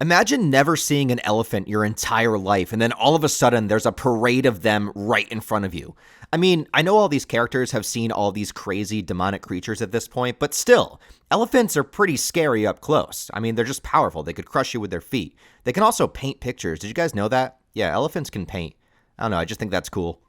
Imagine never seeing an elephant your entire life, and then all of a sudden there's a parade of them right in front of you. I mean, I know all these characters have seen all these crazy demonic creatures at this point, but still, elephants are pretty scary up close. I mean, they're just powerful. They could crush you with their feet. They can also paint pictures. Did you guys know that? Yeah, elephants can paint. I don't know, I just think that's cool.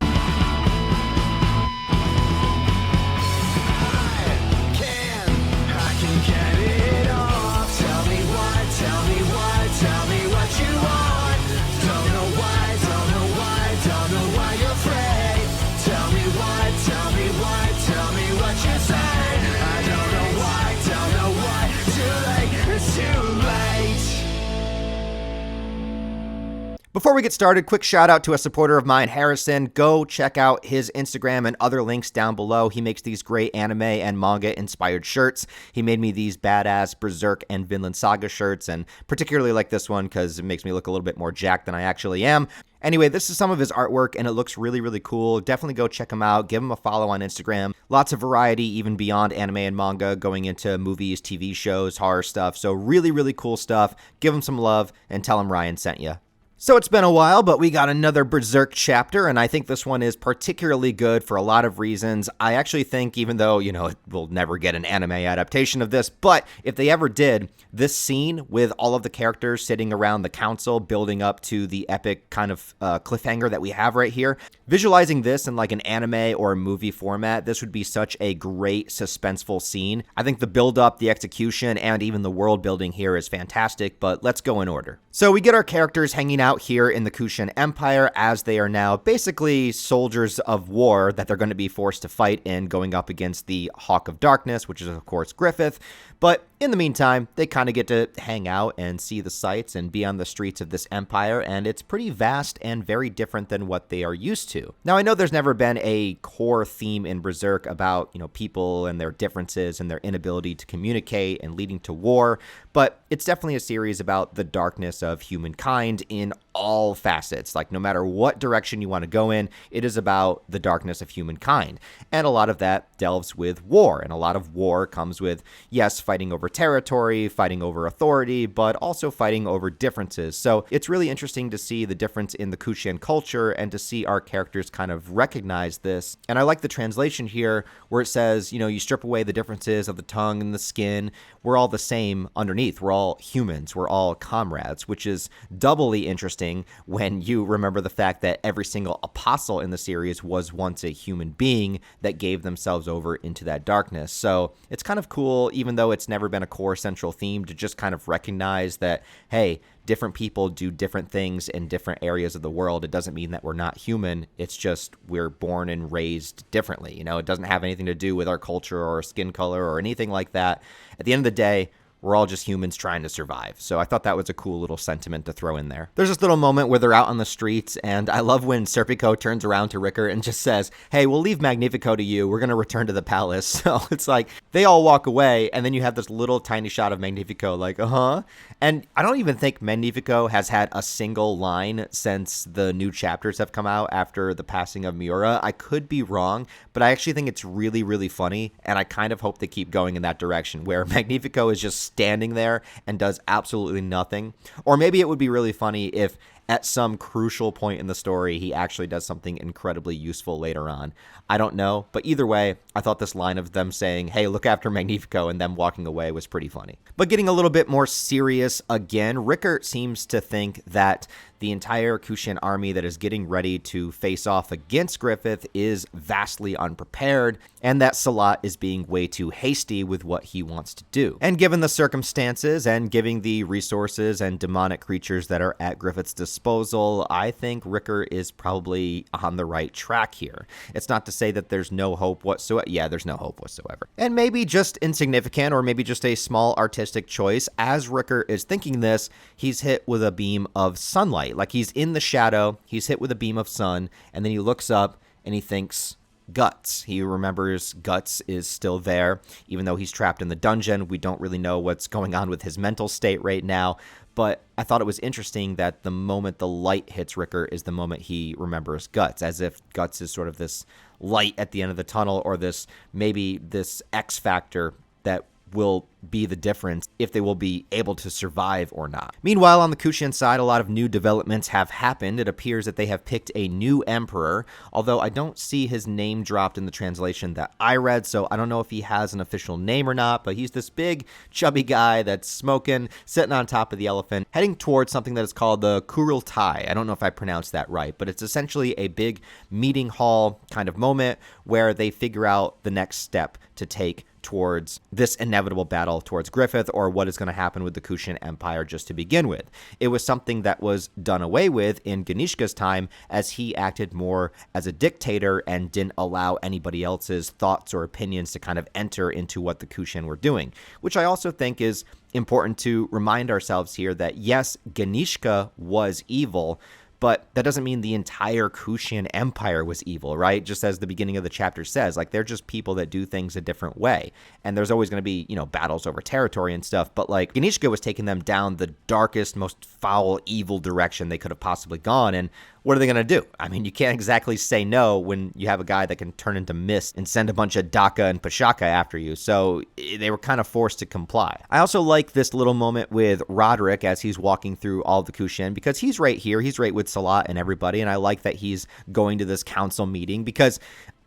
Before we get started, quick shout out to a supporter of mine, Harrison. Go check out his Instagram and other links down below. He makes these great anime and manga inspired shirts. He made me these badass Berserk and Vinland Saga shirts, and particularly like this one because it makes me look a little bit more jacked than I actually am. Anyway, this is some of his artwork, and it looks really, really cool. Definitely go check him out. Give him a follow on Instagram. Lots of variety, even beyond anime and manga, going into movies, TV shows, horror stuff. So really, really cool stuff. Give him some love, and tell him Ryan sent you. So it's been a while, but we got another BERSERK chapter, and I think this one is particularly good for a lot of reasons. I actually think, even though, it will never get an anime adaptation of this, but if they ever did, this scene with all of the characters sitting around the council building up to the epic kind of cliffhanger that we have right here, visualizing this in like an anime or a movie format, this would be such a great suspenseful scene. I think the build-up, the execution, and even the world building here is fantastic, but let's go in order. So we get our characters hanging out here in the Kushan Empire as they are now basically soldiers of war that they're going to be forced to fight in, going up against the Hawk of Darkness, which is of course Griffith. But in the meantime, they kind of get to hang out and see the sights and be on the streets of this empire, and it's pretty vast and very different than what they are used to. Now, I know there's never been a core theme in BERSERK about, people and their differences and their inability to communicate and leading to war, but it's definitely a series about the darkness of humankind in all facets. Like, no matter what direction you want to go in, it is about the darkness of humankind. And a lot of that delves with war, and a lot of war comes with, yes, fighting over territory, fighting over authority, but also fighting over differences. So it's really interesting to see the difference in the Kushan culture and to see our characters kind of recognize this. And I like the translation here where it says, you strip away the differences of the tongue and the skin. We're all the same underneath. We're all humans. We're all comrades, which is doubly interesting when you remember the fact that every single apostle in the series was once a human being that gave themselves over into that darkness. So it's kind of cool, even though it's never been a core central theme, to just kind of recognize that, hey, different people do different things in different areas of the world. It doesn't mean that we're not human. It's just we're born and raised differently. It doesn't have anything to do with our culture or skin color or anything like that. At the end of the day, we're all just humans trying to survive. So I thought that was a cool little sentiment to throw in there. There's this little moment where they're out on the streets, and I love when Serpico turns around to Ricker and just says, hey, we'll leave Magnifico to you. We're going to return to the palace. So it's like they all walk away, and then you have this little tiny shot of Magnifico like, uh-huh. And I don't even think Magnifico has had a single line since the new chapters have come out after the passing of Miura. I could be wrong, but I actually think it's really, really funny, and I kind of hope they keep going in that direction where Magnifico is just standing there and does absolutely nothing. Or maybe it would be really funny if at some crucial point in the story he actually does something incredibly useful later on. I don't know, but either way, I thought this line of them saying, hey, look after Magnifico, and them walking away was pretty funny. But getting a little bit more serious again, Rickert seems to think that the entire Kushan army that is getting ready to face off against Griffith is vastly unprepared, and that Salat is being way too hasty with what he wants to do. And given the circumstances and giving the resources and demonic creatures that are at Griffith's disposal, I think Ricker is probably on the right track here. It's not to say that there's no hope whatsoever. Yeah, there's no hope whatsoever. And maybe just insignificant, or maybe just a small artistic choice. As Ricker is thinking this, he's hit with a beam of sunlight. Like, he's in the shadow, he's hit with a beam of sun, and then he looks up and he thinks, Guts. He remembers Guts is still there, even though he's trapped in the dungeon. We don't really know what's going on with his mental state right now, but I thought it was interesting that the moment the light hits Ricker is the moment he remembers Guts, as if Guts is sort of this light at the end of the tunnel, or this maybe this X factor that will be the difference if they will be able to survive or not. Meanwhile, on the Kushan side, a lot of new developments have happened. It appears that they have picked a new emperor, although I don't see his name dropped in the translation that I read, so I don't know if he has an official name or not, but he's this big, chubby guy that's smoking, sitting on top of the elephant, heading towards something that is called the Kurultai. I don't know if I pronounced that right, but it's essentially a big meeting hall kind of moment where they figure out the next step to take towards this inevitable battle towards Griffith, or what is going to happen with the Kushan Empire just to begin with. It was something that was done away with in Ganishka's time, as he acted more as a dictator and didn't allow anybody else's thoughts or opinions to kind of enter into what the Kushan were doing, which I also think is important to remind ourselves here that yes, Ganishka was evil, but that doesn't mean the entire Kushan Empire was evil, right? Just as the beginning of the chapter says, like, they're just people that do things a different way. And there's always going to be, battles over territory and stuff. But, like, Ganishka was taking them down the darkest, most foul, evil direction they could have possibly gone. And what are they going to do? I mean, you can't exactly say no when you have a guy that can turn into mist and send a bunch of Daka and Pashaka after you. So they were kind of forced to comply. I also like this little moment with Roderick as he's walking through all of the Kushan, because he's right here. He's right with Salat and everybody. And I like that he's going to this council meeting, because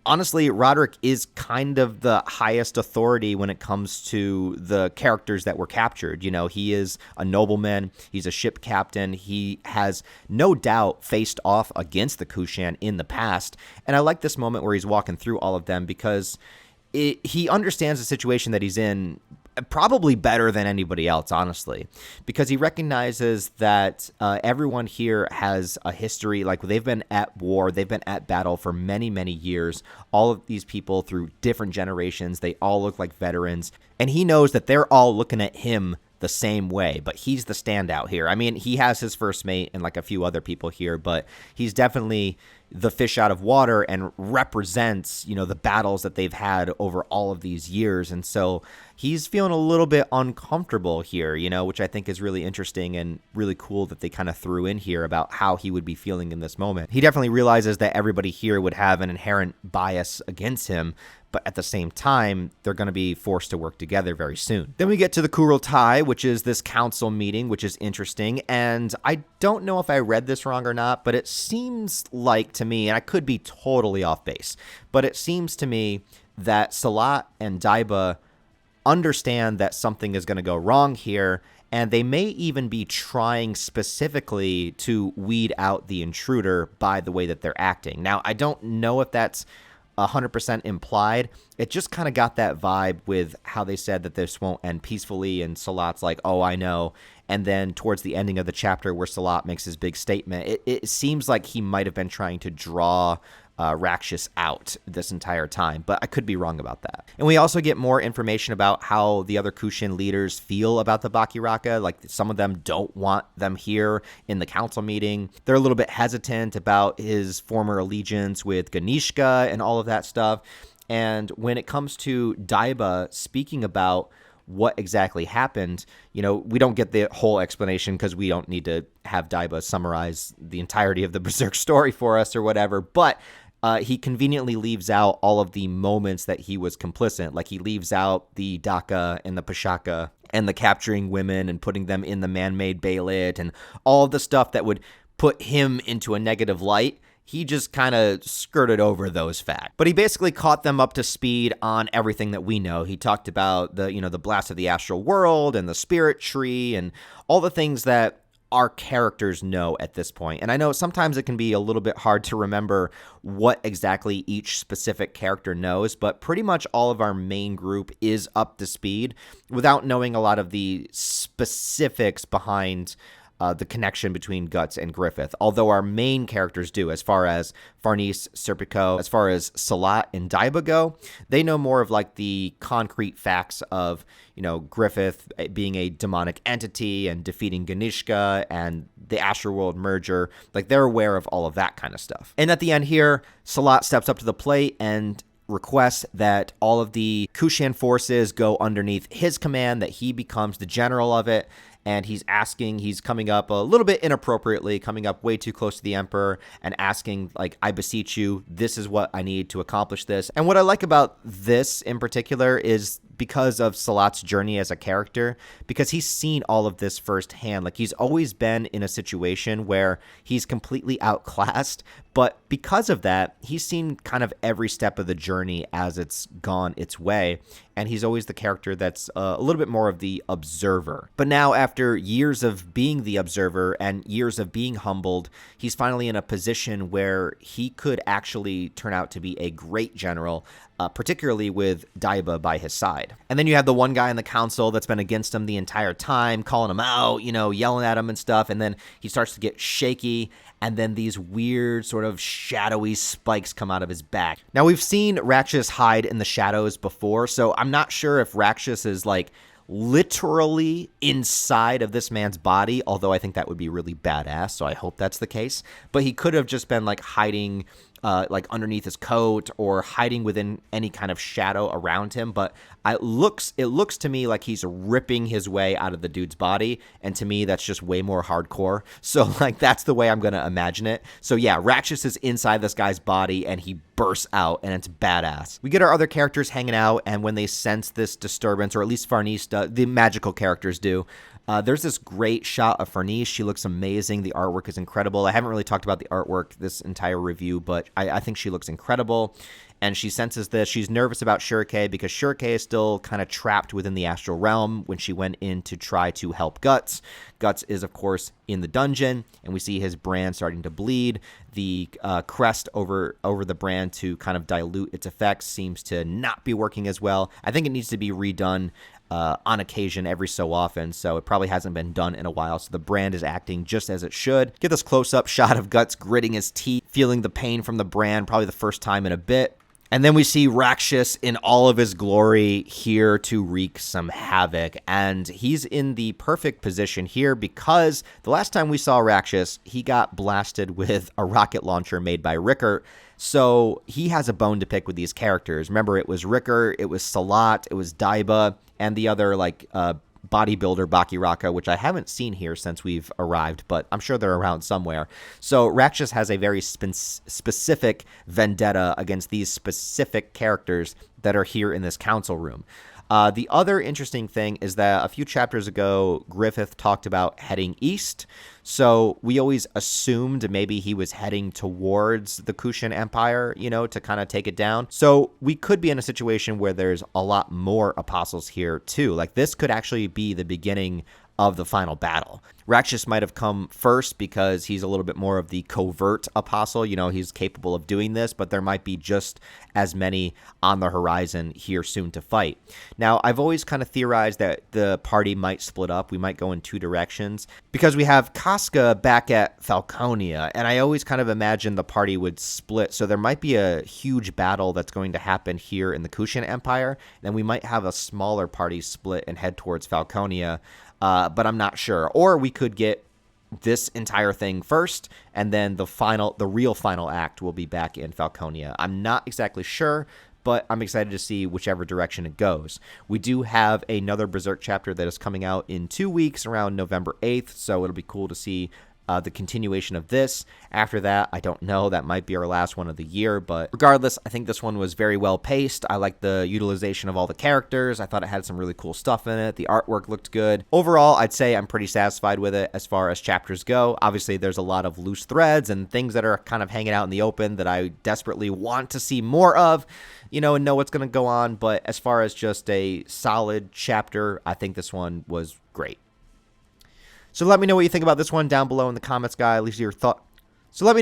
honestly, Roderick is kind of the highest authority when it comes to the characters that were captured. He is a nobleman. He's a ship captain. He has no doubt faced off against the Kushan in the past. And I like this moment where he's walking through all of them, because he understands the situation that he's in probably better than anybody else, honestly, because he recognizes that everyone here has a history. Like, they've been at war, they've been at battle for many, many years. All of these people through different generations, they all look like veterans, and he knows that they're all looking at him the same way, but he's the standout here. I mean, he has his first mate and like a few other people here, but he's definitely the fish out of water and represents, the battles that they've had over all of these years. And so he's feeling a little bit uncomfortable here, which I think is really interesting and really cool that they kind of threw in here about how he would be feeling in this moment. He definitely realizes that everybody here would have an inherent bias against him, but at the same time, they're going to be forced to work together very soon. Then we get to the Kurultai, which is this council meeting, which is interesting. And I don't know if I read this wrong or not, but it seems like to me, and I could be totally off base, but it seems to me that Salat and Daiba understand that something is going to go wrong here, and they may even be trying specifically to weed out the intruder by the way that they're acting. Now, I don't know if that's 100% implied. It just kind of got that vibe with how they said that this won't end peacefully, and Salat's like, oh, I know. And then towards the ending of the chapter where Salat makes his big statement, it seems like he might have been trying to draw Rakshas out this entire time, but I could be wrong about that. And we also get more information about how the other Kushan leaders feel about the Bakiraka. Like, some of them don't want them here in the council meeting. They're a little bit hesitant about his former allegiance with Ganishka and all of that stuff. And when it comes to Daiba speaking about what exactly happened, we don't get the whole explanation because we don't need to have Daiba summarize the entirety of the Berserk story for us or whatever, but he conveniently leaves out all of the moments that he was complicit. Like, he leaves out the Daka and the Pashaka and the capturing women and putting them in the man-made Beylit and all of the stuff that would put him into a negative light. He just kind of skirted over those facts. But he basically caught them up to speed on everything that we know. He talked about the blast of the astral world and the spirit tree and all the things that our characters know at this point. And I know sometimes it can be a little bit hard to remember what exactly each specific character knows, but pretty much all of our main group is up to speed without knowing a lot of the specifics behind the connection between Guts and Griffith, although our main characters do, as far as Farnese, Serpico, as far as Salat and Daiba go. They know more of like the concrete facts of, Griffith being a demonic entity and defeating Ganishka and the Astroworld merger. Like, they're aware of all of that kind of stuff. And at the end here, Salat steps up to the plate and requests that all of the Kushan forces go underneath his command, that he becomes the general of it. And he's coming up a little bit inappropriately, coming up way too close to the Emperor and asking, like, I beseech you, this is what I need to accomplish this. And what I like about this in particular is because of Salat's journey as a character, because he's seen all of this firsthand. Like, he's always been in a situation where he's completely outclassed, but because of that, he's seen kind of every step of the journey as it's gone its way, and he's always the character that's a little bit more of the observer. But now, after years of being the observer and years of being humbled, he's finally in a position where he could actually turn out to be a great general, particularly with Daiba by his side. And then you have the one guy in the council that's been against him the entire time, calling him out, yelling at him and stuff, and then he starts to get shaky, and then these weird sort of shadowy spikes come out of his back. Now, we've seen Rakshas hide in the shadows before, so I'm not sure if Rakshas is like literally inside of this man's body, although I think that would be really badass, so I hope that's the case. But he could have just been like hiding like underneath his coat or hiding within any kind of shadow around him. But it looks to me like he's ripping his way out of the dude's body. And to me, that's just way more hardcore. So like, that's the way I'm going to imagine it. So yeah, Rakshas is inside this guy's body and he bursts out and it's badass. We get our other characters hanging out, and when they sense this disturbance, or at least Farnese does, the magical characters do, there's this great shot of Farnese. She looks amazing. The artwork is incredible. I haven't really talked about the artwork this entire review, but I think she looks incredible. And she senses this. She's nervous about Shurike because Shurike is still kind of trapped within the astral realm when she went in to try to help Guts. Guts is, of course, in the dungeon, and we see his brand starting to bleed. The crest over the brand to kind of dilute its effects seems to not be working as well. I think it needs to be redone on occasion every so often, so it probably hasn't been done in a while, so the brand is acting just as it should. Get this close-up shot of Guts gritting his teeth, feeling the pain from the brand, probably the first time in a bit. And then we see Rakshas in all of his glory here to wreak some havoc. And he's in the perfect position here because the last time we saw Rakshas, he got blasted with a rocket launcher made by Rickert. So he has a bone to pick with these characters. Remember, it was Rickert, it was Salat, it was Daiba, and the other bodybuilder Bakiraka, which I haven't seen here since we've arrived, but I'm sure they're around somewhere. So Rakshas has a very specific vendetta against these specific characters that are here in this council room. The other interesting thing is that a few chapters ago, Griffith talked about heading east. So we always assumed maybe he was heading towards the Kushan Empire, to kind of take it down. So we could be in a situation where there's a lot more apostles here too. Like, this could actually be the beginning of the final battle. Rakshas might have come first because he's a little bit more of the covert apostle. He's capable of doing this, but there might be just as many on the horizon here soon to fight. Now, I've always kind of theorized that the party might split up. We might go in two directions because we have Casca back at Falconia, and I always kind of imagined the party would split. So there might be a huge battle that's going to happen here in the Kushan Empire, and then we might have a smaller party split and head towards Falconia. But I'm not sure. Or we could get this entire thing first, and then the real final act will be back in Falconia. I'm not exactly sure, but I'm excited to see whichever direction it goes. We do have another BERSERK chapter that is coming out in 2 weeks, around November 8th, so it'll be cool to see the continuation of this. After that, I don't know. That might be our last one of the year, but regardless, I think this one was very well paced. I like the utilization of all the characters. I thought it had some really cool stuff in it. The artwork looked good. Overall, I'd say I'm pretty satisfied with it as far as chapters go. Obviously, there's a lot of loose threads and things that are kind of hanging out in the open that I desperately want to see more of, and know what's going to go on. But as far as just a solid chapter, I think this one was great. So let me know what you think about this one down below in the comments, guys. Leave your thoughts. Leave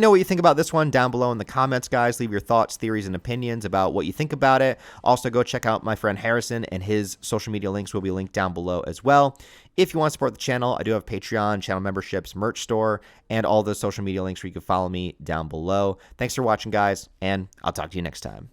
your thoughts, theories, and opinions about what you think about it. Also, go check out my friend Harrison, and his social media links will be linked down below as well. If you want to support the channel, I do have Patreon, channel memberships, merch store, and all the social media links where you can follow me down below. Thanks for watching, guys, and I'll talk to you next time.